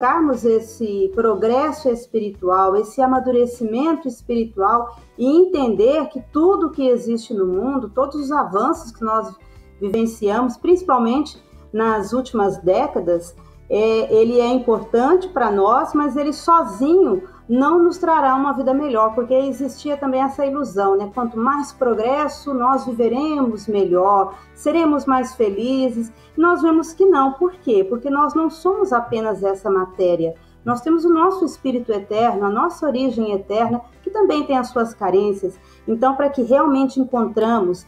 buscarmos esse progresso espiritual, esse amadurecimento espiritual e entender que tudo que existe no mundo, todos os avanços que nós vivenciamos, principalmente nas últimas décadas, ele é importante para nós, mas ele sozinho não nos trará uma vida melhor, porque existia também essa ilusão, né? Quanto mais progresso, nós viveremos melhor, seremos mais felizes. Nós vemos que não. Por quê? Porque nós não somos apenas essa matéria. Nós temos o nosso espírito eterno, a nossa origem eterna, que também tem as suas carências. Então, para que realmente encontremos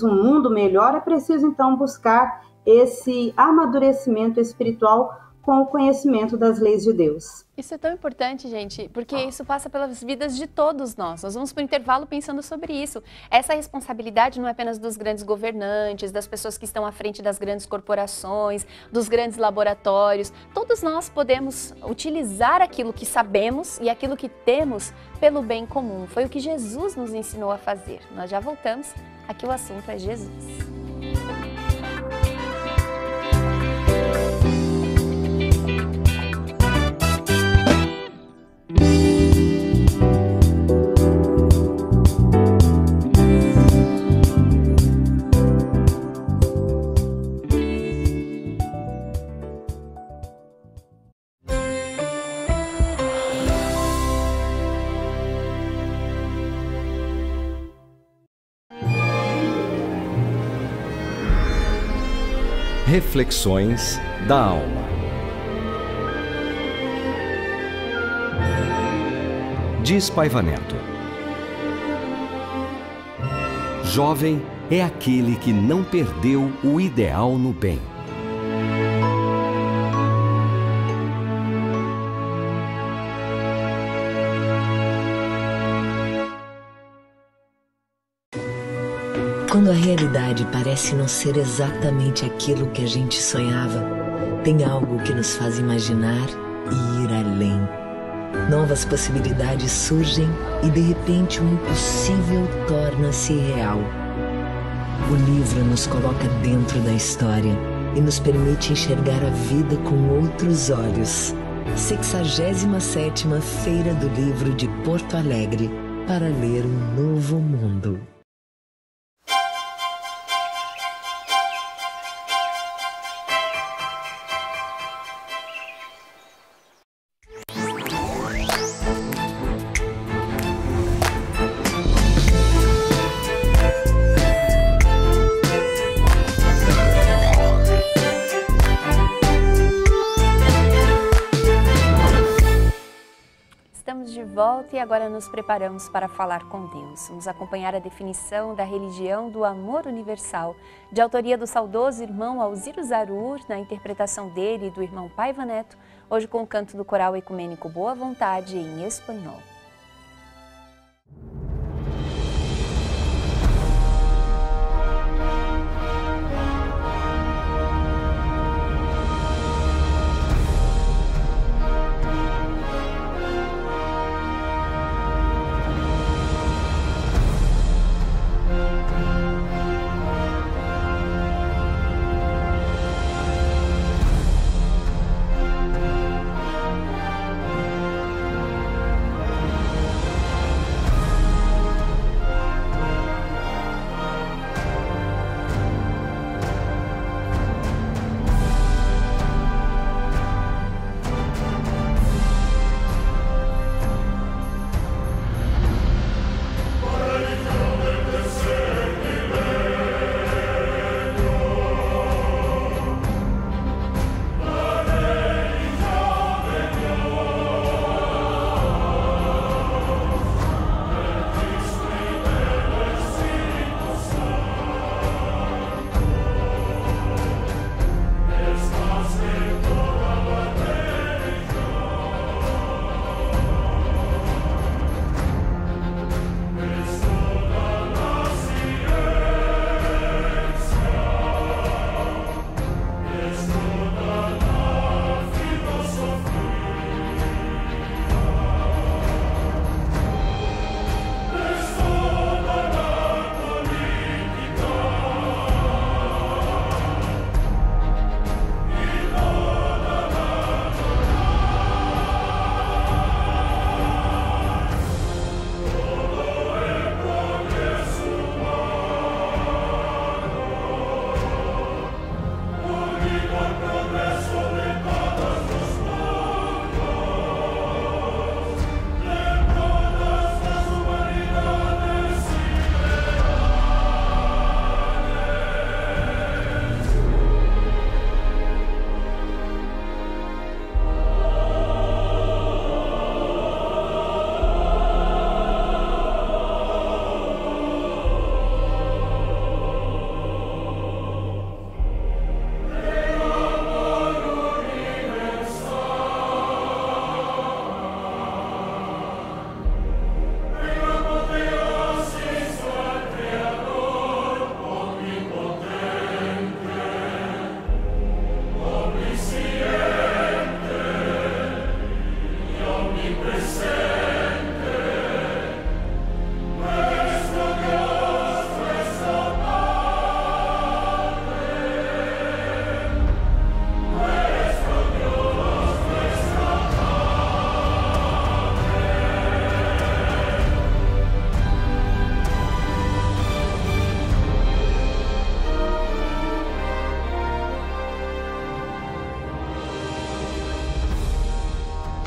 um mundo melhor, é preciso, então, buscar esse amadurecimento espiritual com o conhecimento das leis de Deus. Isso é tão importante, gente, porque isso passa pelas vidas de todos nós. Nós vamos para o intervalo pensando sobre isso. Essa responsabilidade não é apenas dos grandes governantes, das pessoas que estão à frente das grandes corporações, dos grandes laboratórios. Todos nós podemos utilizar aquilo que sabemos e aquilo que temos pelo bem comum. Foi o que Jesus nos ensinou a fazer. Nós já voltamos. Aqui o assunto é Jesus. Reflexões da alma. Diz Paiva Neto: jovem é aquele que não perdeu o ideal no bem. Quando a realidade parece não ser exatamente aquilo que a gente sonhava, tem algo que nos faz imaginar e ir além. Novas possibilidades surgem e de repente o impossível torna-se real. O livro nos coloca dentro da história e nos permite enxergar a vida com outros olhos. 67ª Feira do Livro de Porto Alegre, para ler um novo mundo. Estamos de volta e agora nos preparamos para falar com Deus. Vamos acompanhar a definição da religião do amor universal, de autoria do saudoso irmão Alziro Zarur, na interpretação dele e do irmão Paiva Neto, hoje com o canto do coral ecumênico Boa Vontade em espanhol.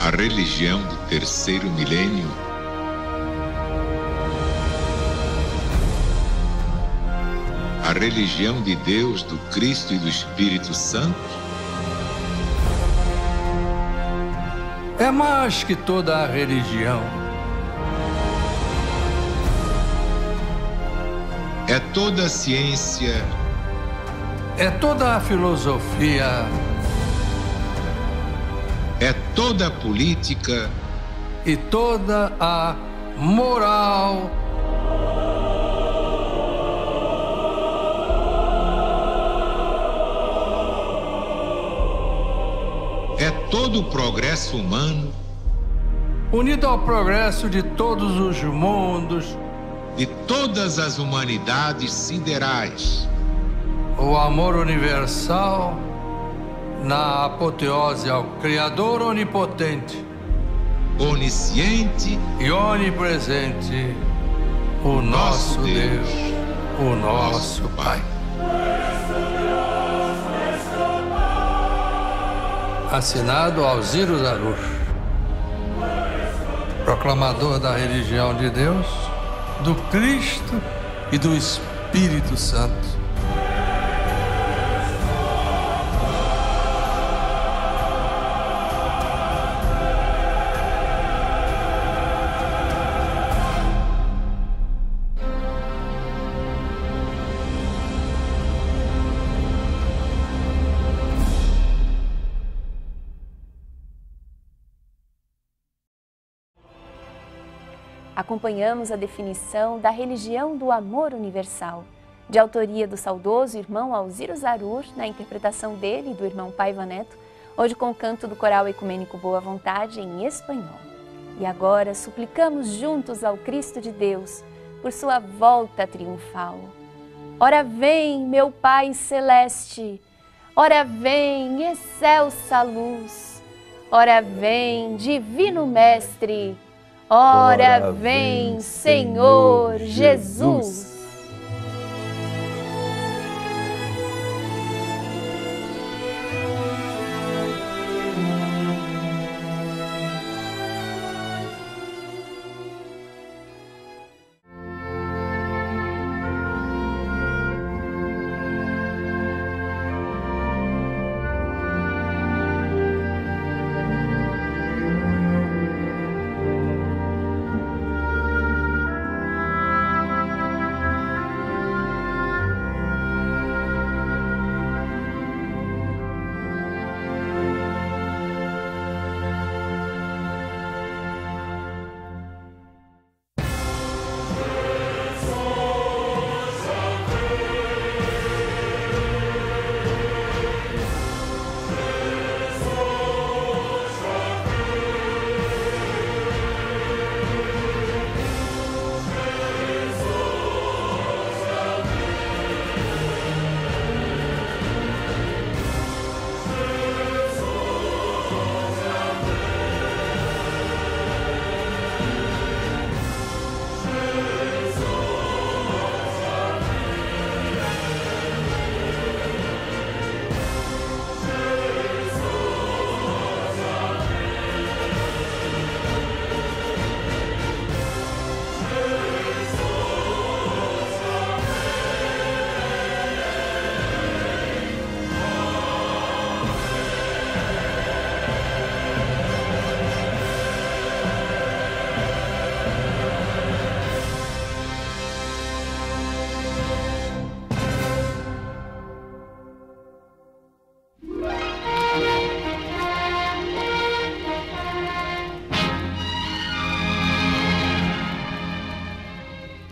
a religião do terceiro milênio? A religião de Deus, do Cristo e do Espírito Santo? É mais que toda a religião. É toda a ciência. É toda a filosofia. É toda a política. E toda a moral. É todo o progresso humano. Unido ao progresso de todos os mundos. De todas as humanidades siderais. O amor universal na apoteose ao Criador onipotente, onisciente e onipresente, o nosso Deus, o nosso Pai. Assinado Alziro Zarur, proclamador da religião de Deus, do Cristo e do Espírito Santo. Acompanhamos a definição da religião do amor universal, de autoria do saudoso irmão Alziro Zarur, na interpretação dele e do irmão Paiva Neto, hoje com o canto do Coral Ecumênico Boa Vontade em espanhol. E agora suplicamos juntos ao Cristo de Deus por sua volta triunfal. Ora vem, meu Pai Celeste, ora vem, excelsa luz, ora vem, Divino Mestre, ora vem, Senhor Jesus.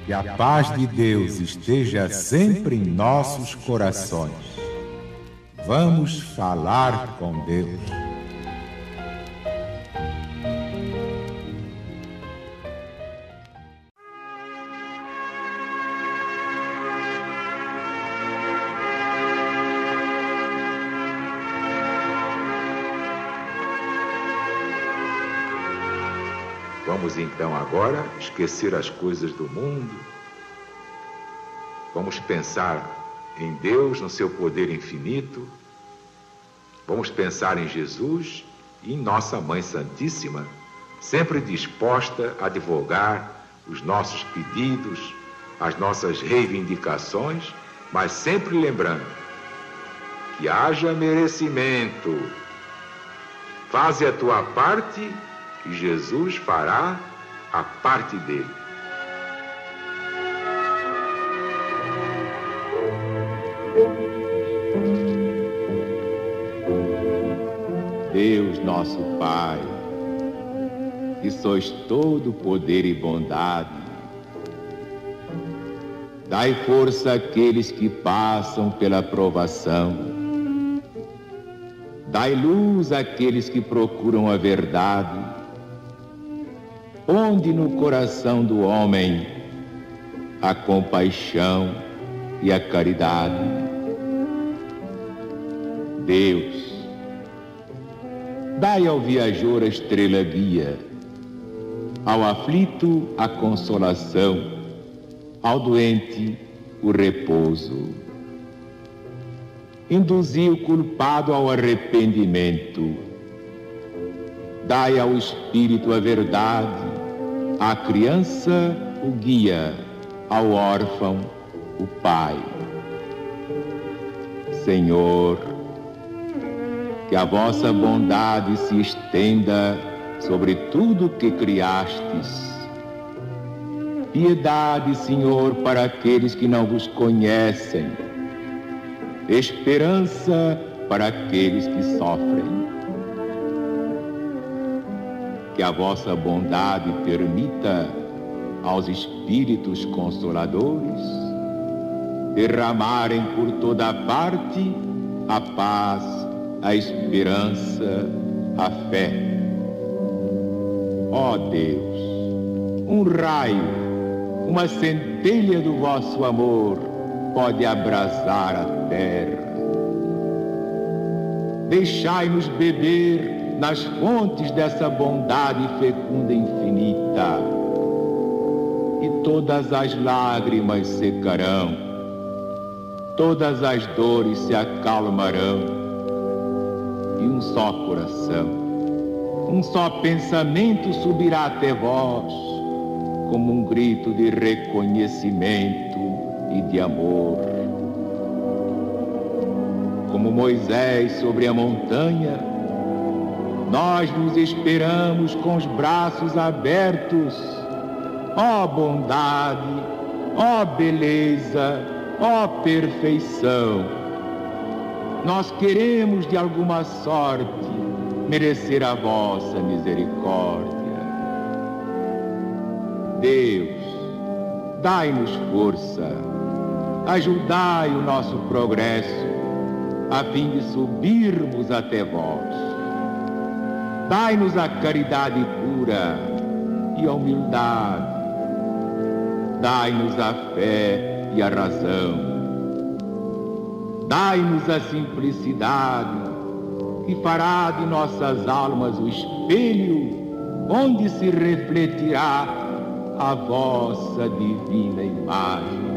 Que a paz de Deus esteja sempre em nossos corações. Vamos falar com Deus. Vamos então agora esquecer as coisas do mundo. Vamos pensar em Deus, no seu poder infinito. Vamos pensar em Jesus e em Nossa Mãe Santíssima, sempre disposta a divulgar os nossos pedidos, as nossas reivindicações, mas sempre lembrando que haja merecimento. Faze a tua parte e Jesus fará a parte dele. Deus nosso Pai, que sois todo poder e bondade, dai força àqueles que passam pela provação, dai luz àqueles que procuram a verdade, ponde no coração do homem a compaixão e a caridade. Deus, dai ao viajor a estrela guia, ao aflito a consolação, ao doente o repouso. Induzi o culpado ao arrependimento. Dai ao espírito a verdade, à criança o guia, ao órfão o pai. Senhor, que a vossa bondade se estenda sobre tudo que criastes. Piedade, Senhor, para aqueles que não vos conhecem. Esperança para aqueles que sofrem. Que a vossa bondade permita aos espíritos consoladores derramarem por toda parte a paz, a esperança, a fé. Ó Deus, um raio, uma centelha do vosso amor pode abrasar a terra. Deixai-nos beber nas fontes dessa bondade fecunda e infinita, e todas as lágrimas secarão, todas as dores se acalmarão, e um só coração, um só pensamento subirá até vós, como um grito de reconhecimento e de amor. Como Moisés sobre a montanha, nós nos esperamos com os braços abertos. Ó bondade, ó beleza, ó perfeição! Nós queremos, de alguma sorte, merecer a vossa misericórdia. Deus, dai-nos força, ajudai o nosso progresso, a fim de subirmos até vós. Dai-nos a caridade pura e a humildade. Dai-nos a fé e a razão. Dai-nos a simplicidade, que fará de nossas almas o espelho onde se refletirá a vossa divina imagem.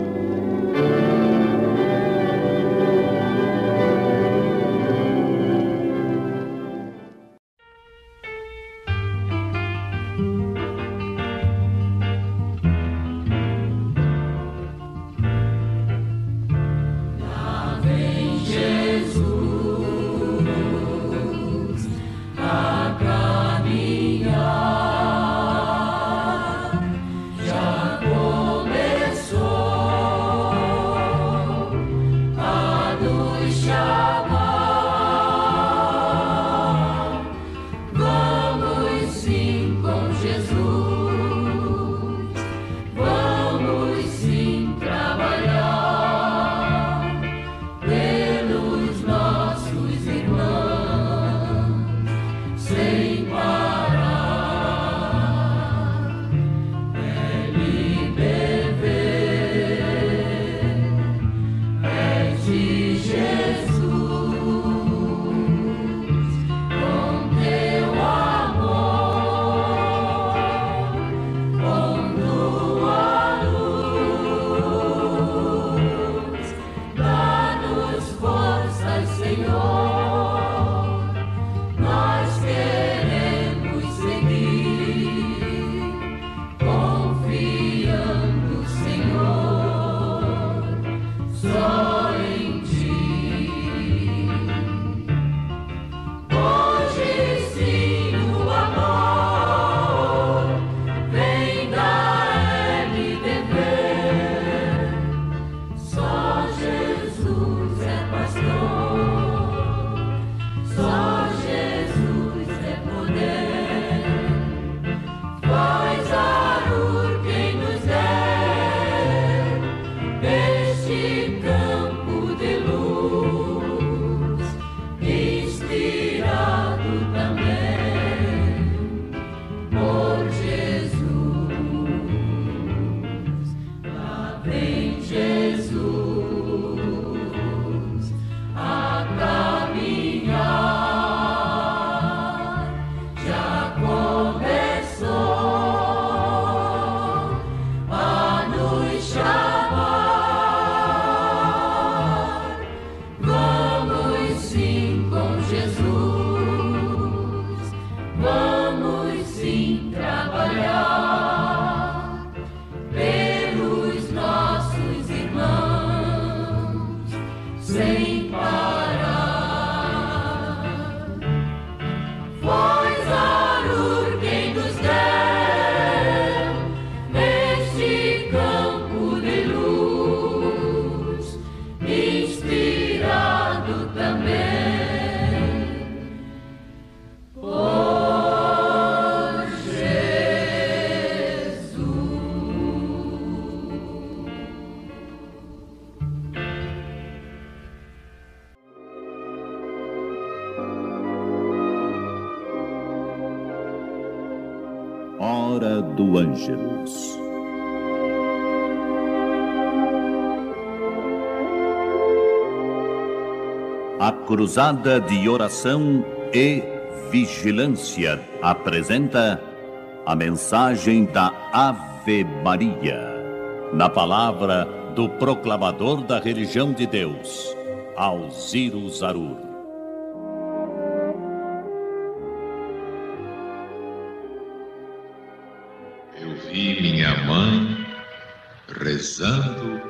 Já começou. Hora do Ângelus. A Cruzada de Oração e Vigilância apresenta a mensagem da Ave Maria, na palavra do proclamador da religião de Deus, Alziro Zarur. Eu vi minha mãe rezando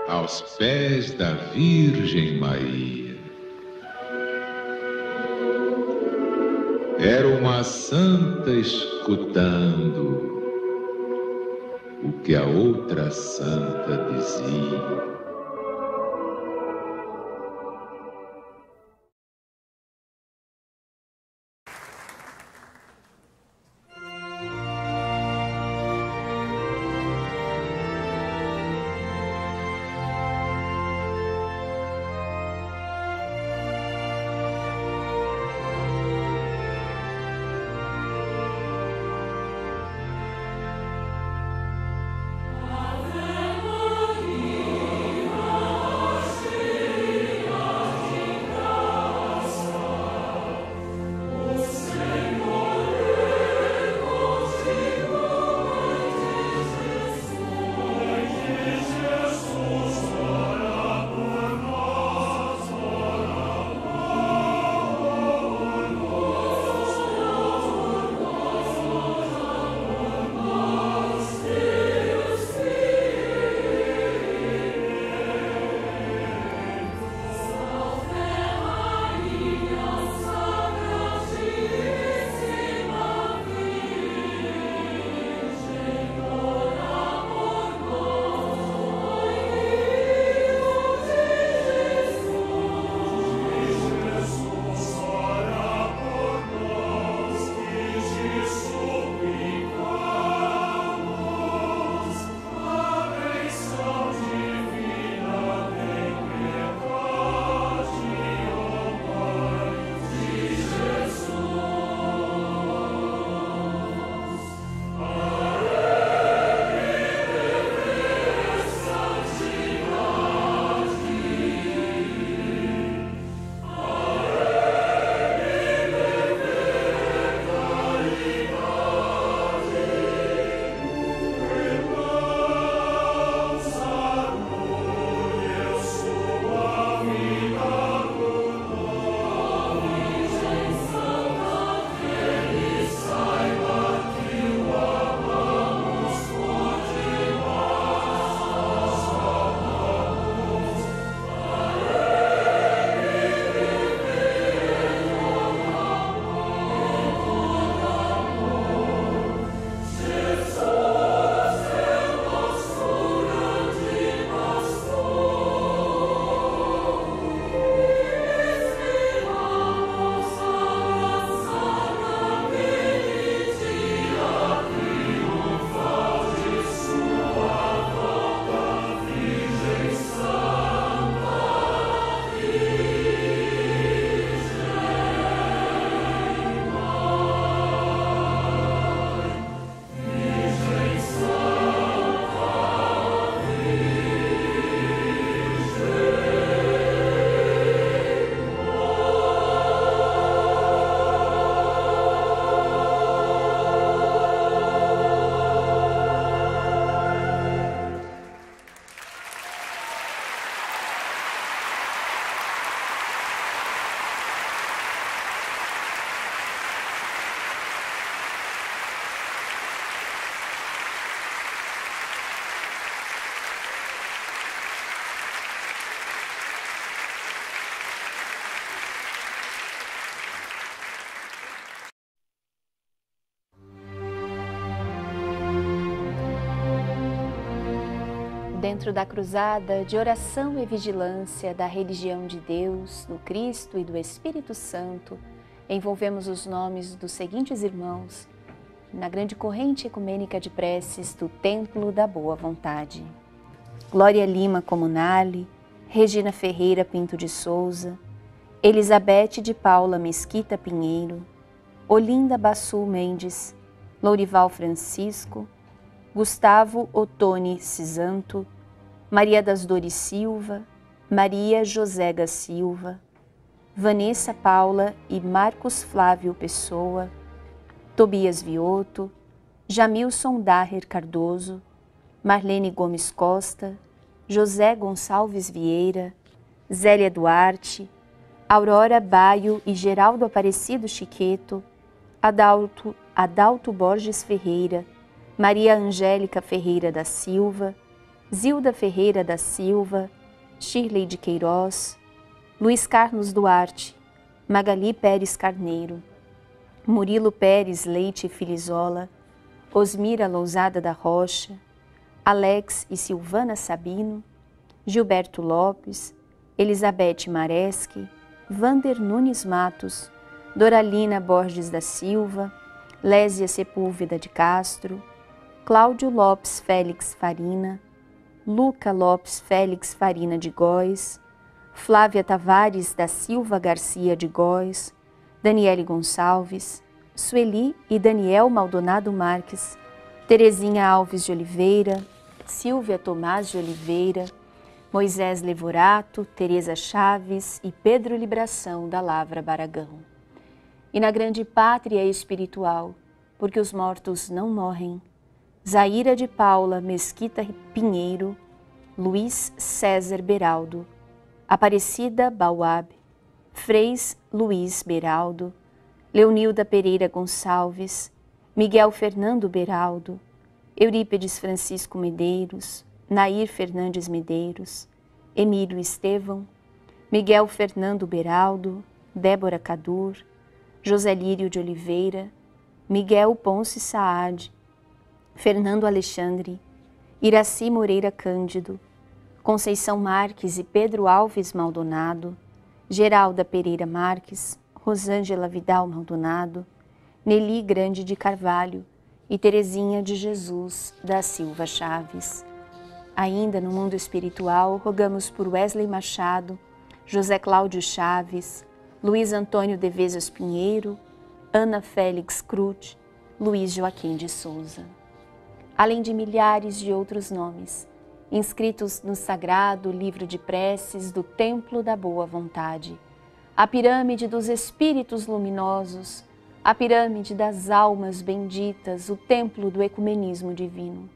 aos pés da Virgem Maria. Era uma santa escutando o que a outra santa dizia. dentro da cruzada de oração e vigilância da religião de Deus, do Cristo e do Espírito Santo, envolvemos os nomes dos seguintes irmãos na grande corrente ecumênica de preces do Templo da Boa Vontade. Glória Lima Comunale, Regina Ferreira Pinto de Souza, Elizabeth de Paula Mesquita Pinheiro, Olinda Bassul Mendes, Lourival Francisco, Gustavo Ottoni Cisanto, Maria das Dores Silva, Maria Joséga Silva, Vanessa Paula e Marcos Flávio Pessoa, Tobias Vioto, Jamilson Daher Cardoso, Marlene Gomes Costa, José Gonçalves Vieira, Zélia Duarte, Aurora Baio e Geraldo Aparecido Chiqueto, Adalto Borges Ferreira, Maria Angélica Ferreira da Silva, Zilda Ferreira da Silva, Shirley de Queiroz, Luiz Carlos Duarte, Magali Pérez Carneiro, Murilo Pérez Leite Filizola, Osmira Lousada da Rocha, Alex e Silvana Sabino, Gilberto Lopes, Elizabeth Mareschi, Vander Nunes Matos, Doralina Borges da Silva, Lésia Sepúlveda de Castro, Cláudio Lopes Félix Farina, Luca Lopes Félix Farina de Góes, Flávia Tavares da Silva Garcia de Góes, Daniele Gonçalves, Sueli e Daniel Maldonado Marques, Terezinha Alves de Oliveira, Silvia Tomás de Oliveira, Moisés Levorato, Teresa Chaves e Pedro Libração da Lavra Baragão. E na grande pátria espiritual, porque os mortos não morrem, Zaira de Paula Mesquita Pinheiro, Luiz César Beraldo, Aparecida Bauab, Freis Luiz Beraldo, Leonilda Pereira Gonçalves, Miguel Fernando Beraldo, Eurípedes Francisco Medeiros, Nair Fernandes Medeiros, Emílio Estevão, Miguel Fernando Beraldo, Débora Cadur, José Lírio de Oliveira, Miguel Ponce Saad, Fernando Alexandre, Iraci Moreira Cândido, Conceição Marques e Pedro Alves Maldonado, Geralda Pereira Marques, Rosângela Vidal Maldonado, Nelly Grande de Carvalho e Terezinha de Jesus da Silva Chaves. Ainda no mundo espiritual, rogamos por Wesley Machado, José Cláudio Chaves, Luiz Antônio de Vezas Pinheiro, Ana Félix Cruz, Luiz Joaquim de Souza. Além de milhares de outros nomes, inscritos no sagrado livro de preces do Templo da Boa Vontade, a pirâmide dos espíritos luminosos, a pirâmide das almas benditas, o templo do ecumenismo divino,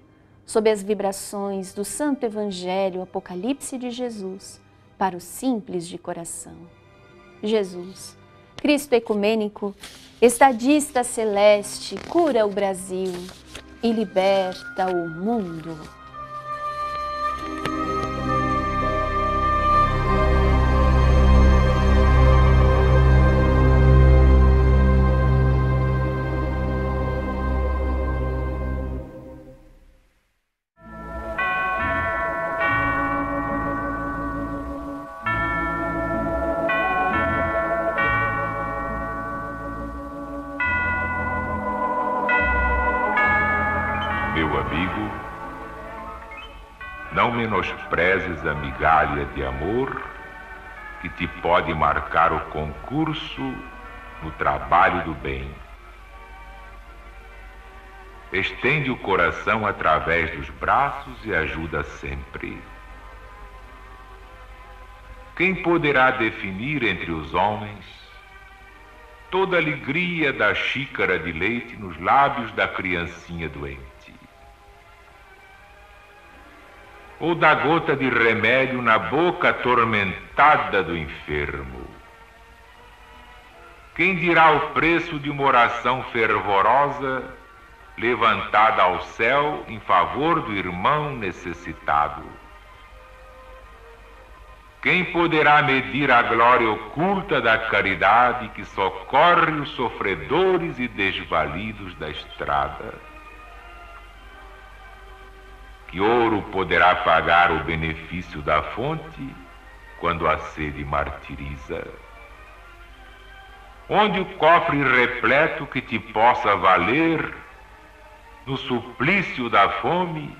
sob as vibrações do Santo Evangelho Apocalipse de Jesus, para os simples de coração. Jesus, Cristo ecumênico, estadista celeste, cura o Brasil e liberta o mundo. Não menosprezes a migalha de amor que te pode marcar o concurso no trabalho do bem. Estende o coração através dos braços e ajuda sempre. Quem poderá definir entre os homens toda a alegria da xícara de leite nos lábios da criancinha doente? Ou da gota de remédio na boca atormentada do enfermo? Quem dirá o preço de uma oração fervorosa levantada ao céu em favor do irmão necessitado? Quem poderá medir a glória oculta da caridade que socorre os sofredores e desvalidos da estrada? Que ouro poderá pagar o benefício da fonte quando a sede martiriza? Onde o cofre repleto que te possa valer no suplício da fome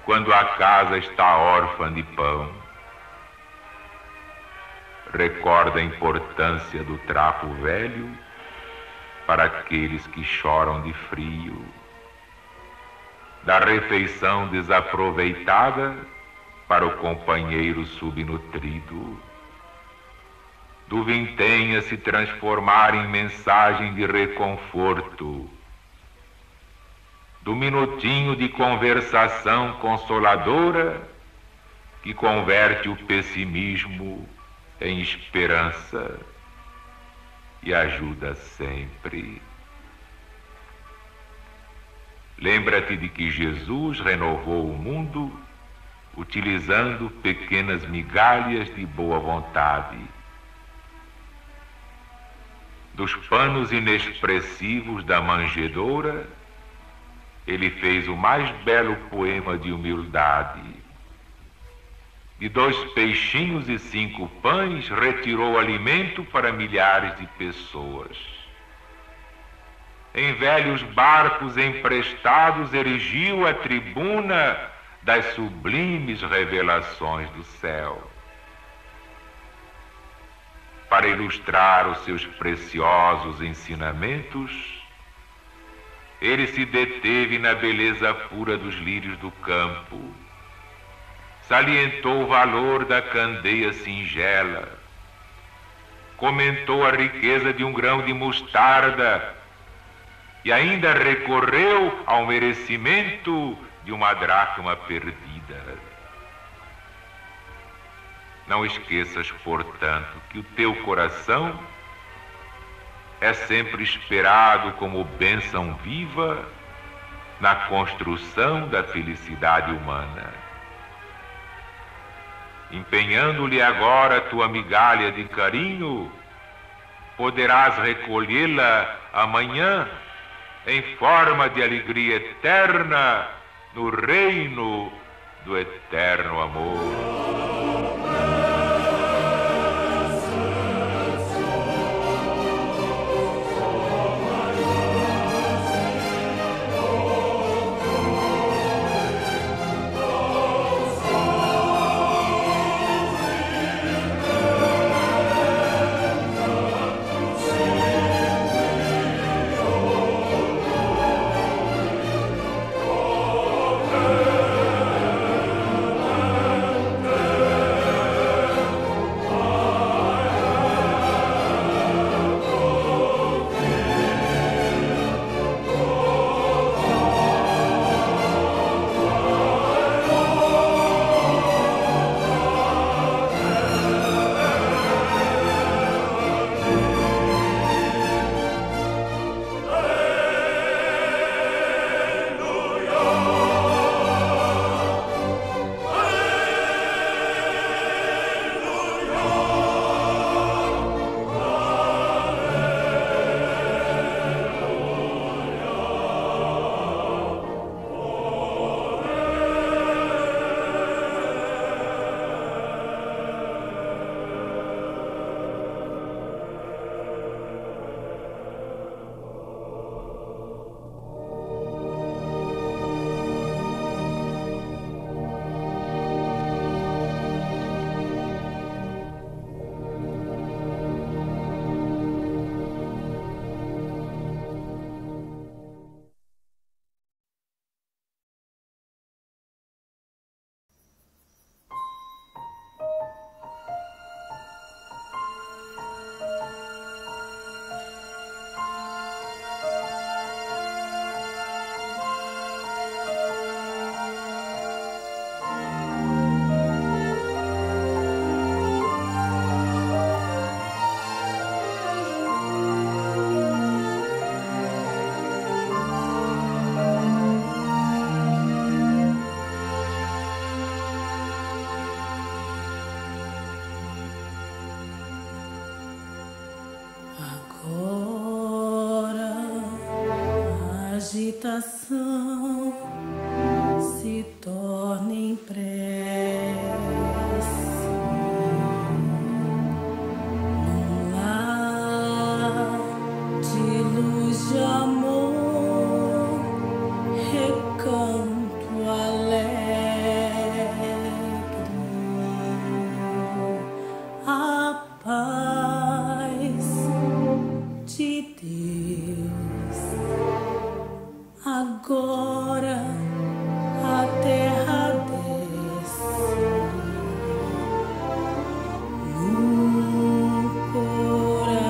quando a casa está órfã de pão? Recorda a importância do trapo velho para aqueles que choram de frio, da refeição desaproveitada para o companheiro subnutrido, do vintém a se transformar em mensagem de reconforto, do minutinho de conversação consoladora que converte o pessimismo em esperança e ajuda sempre. Lembra-te de que Jesus renovou o mundo utilizando pequenas migalhas de boa vontade. Dos panos inexpressivos da manjedoura, ele fez o mais belo poema de humildade. De 2 peixinhos e 5 pães, retirou alimento para milhares de pessoas. Em velhos barcos emprestados, erigiu a tribuna das sublimes revelações do céu. Para ilustrar os seus preciosos ensinamentos, ele se deteve na beleza pura dos lírios do campo, salientou o valor da candeia singela, comentou a riqueza de um grão de mostarda e ainda recorreu ao merecimento de uma dracma perdida. Não esqueças, portanto, que o teu coração é sempre esperado como bênção viva na construção da felicidade humana. Empenhando-lhe agora tua migalha de carinho, poderás recolhê-la amanhã em forma de alegria eterna no reino do eterno amor. agitação se torna em prece, num lar de luz de amor, recanto alegre, a paz de Deus Agora a terra desce num coração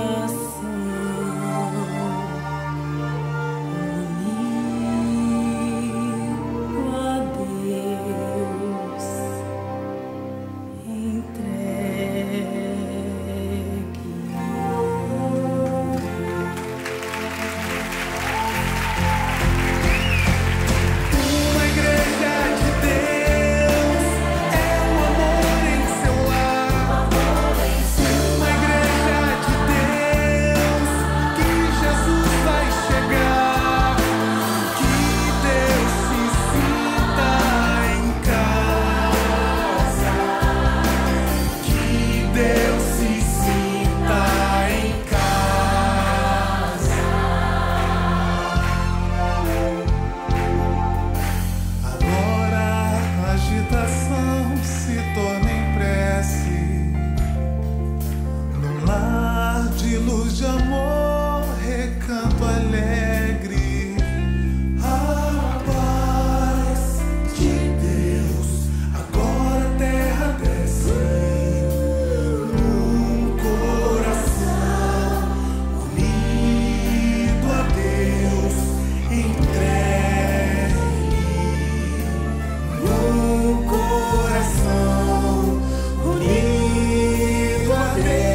unido a Deus,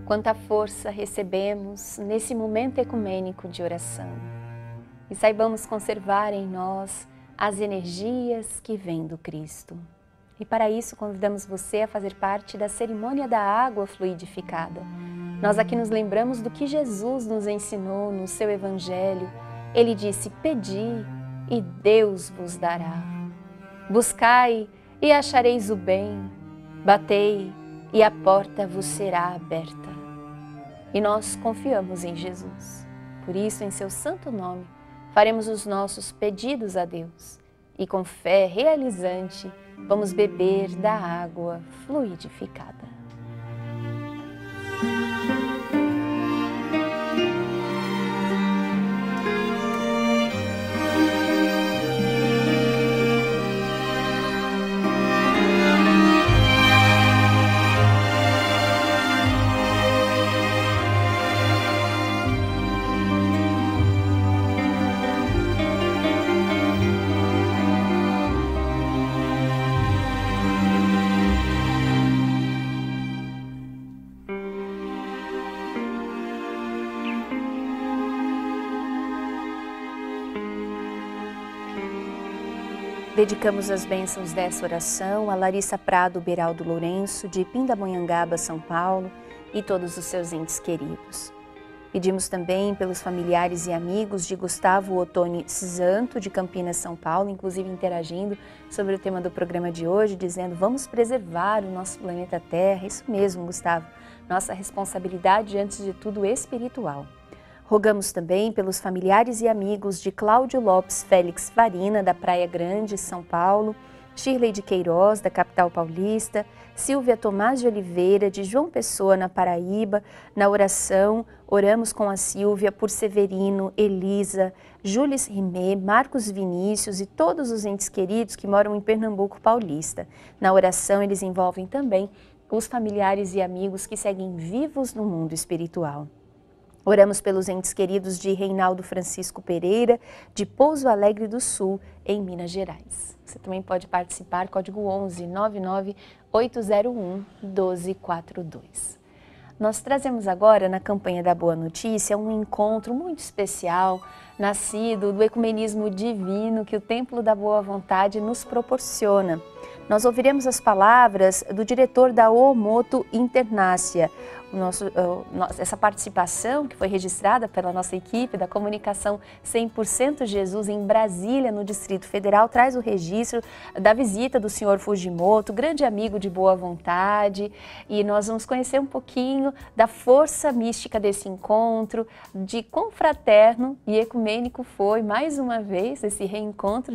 Quanta força recebemos nesse momento ecumênico de oração. E saibamos conservar em nós as energias que vêm do Cristo. E para isso convidamos você a fazer parte da cerimônia da água fluidificada. Nós aqui nos lembramos do que Jesus nos ensinou no seu Evangelho. Ele disse: pedi e Deus vos dará. Buscai e achareis o bem. Batei e a porta vos será aberta. E nós confiamos em Jesus. Por isso, em seu santo nome, faremos os nossos pedidos a Deus. E com fé realizante, vamos beber da água fluidificada. Dedicamos as bênçãos dessa oração a Larissa Prado Beraldo Lourenço, de Pindamonhangaba, São Paulo, e todos os seus entes queridos. Pedimos também pelos familiares e amigos de Gustavo Ottoni Santo, de Campinas, São Paulo, inclusive interagindo sobre o tema do programa de hoje, dizendo: vamos preservar o nosso planeta Terra. Isso mesmo, Gustavo, nossa responsabilidade, antes de tudo, espiritual. Rogamos também pelos familiares e amigos de Cláudio Lopes Félix Farina, da Praia Grande, São Paulo, Shirley de Queiroz, da capital paulista, Silvia Tomás de Oliveira, de João Pessoa, na Paraíba. Na oração, oramos com a Silvia por Severino, Elisa, Júlis Rimé, Marcos Vinícius e todos os entes queridos que moram em Pernambuco paulista. Na oração, eles envolvem também os familiares e amigos que seguem vivos no mundo espiritual. Oramos pelos entes queridos de Reinaldo Francisco Pereira, de Pouso Alegre do Sul, em Minas Gerais. Você também pode participar, código 11 99 801 1242. Nós trazemos agora, na campanha da Boa Notícia, um encontro muito especial, nascido do ecumenismo divino que o Templo da Boa Vontade nos proporciona. Nós ouviremos as palavras do diretor da Oomoto Internácia. Essa participação que foi registrada pela nossa equipe da comunicação 100% Jesus em Brasília, no Distrito Federal, traz o registro da visita do senhor Fujimoto, grande amigo de Boa Vontade, e nós vamos conhecer um pouquinho da força mística desse encontro, de quão fraterno e ecumênico foi, mais uma vez, esse reencontro